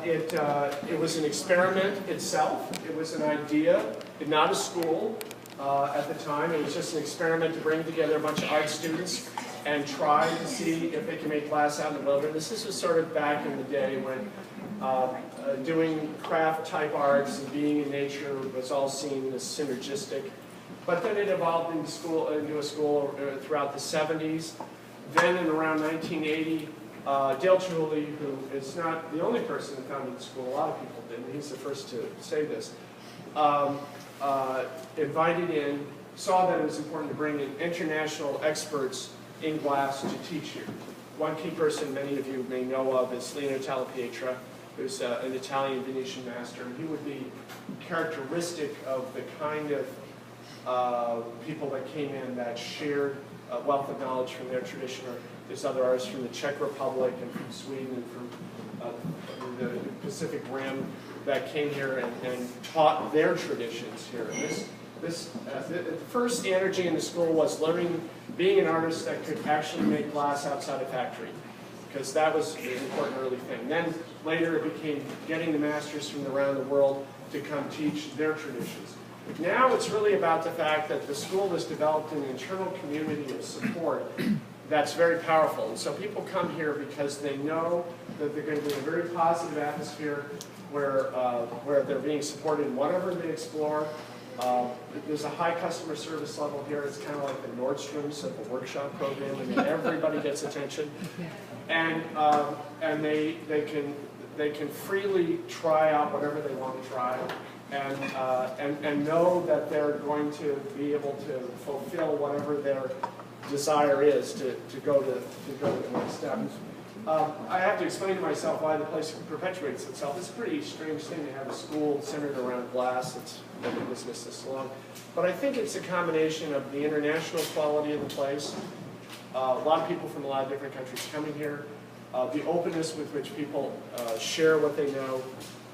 It was an experiment itself. It was an idea, not a school at the time. It was just an experiment to bring together a bunch of art students and try to see if they can make glass out in the wilderness. This was sort of back in the day when doing craft-type arts and being in nature was all seen as synergistic. But then it evolved into a school throughout the 70s. Then in around 1980, Dale Chihuly, who is not the only person who founded the school, a lot of people did, and he's the first to say this, invited in, saw that it was important to bring in international experts in glass to teach here. One key person many of you may know of is Leonardo Talapietra, who's an Italian Venetian master, and he would be characteristic of the kind of people that came in that shared wealth of knowledge from their tradition. Or there's other artists from the Czech Republic and from Sweden and from the Pacific Rim that came here and taught their traditions here. And the first energy in the school was learning, being an artist that could actually make glass outside a factory, because that was an important early thing. Then later it became getting the masters from around the world to come teach their traditions. Now it's really about the fact that the school has developed an internal community of support that's very powerful. And so people come here because they know that they're going to be in a very positive atmosphere where they're being supported in whatever they explore. There's a high customer service level here. It's kind of like the Nordstrom's of the workshop program. I mean, everybody gets attention, and they can freely try out whatever they want to try, and know that they're going to be able to fulfill whatever their desire is to go to the next step. I have to explain to myself why the place perpetuates itself. It's a pretty strange thing to have a school centered around glass that's been in business this long. But I think it's a combination of the international quality of the place, a lot of people from a lot of different countries coming here, the openness with which people share what they know,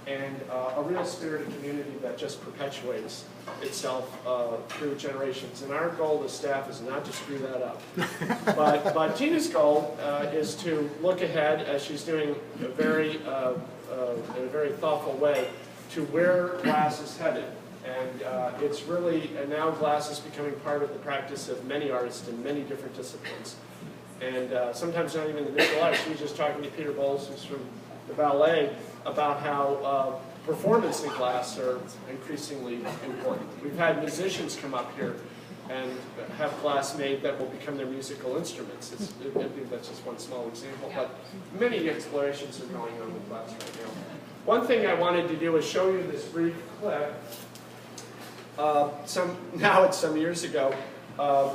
and a real spirit of community that just perpetuates itself through generations. And our goal as staff is not to screw that up. But Tina's goal is to look ahead, as she's doing in a very thoughtful way, to where glass is headed. And it's really, and now glass is becoming part of the practice of many artists in many different disciplines. And sometimes not even the visual arts. We were just talking to Peter Bowles, who's from the ballet, about how performance in glass are increasingly important. We've had musicians come up here and have glass made that will become their musical instruments. I think that's just one small example, but many explorations are going on with glass right now. One thing I wanted to do is show you this brief clip. Now it's some years ago,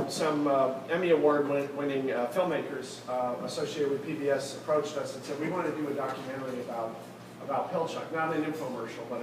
some Emmy Award-winning filmmakers associated with PBS approached us and said, we want to do a documentary about Pilchuck, not an infomercial, but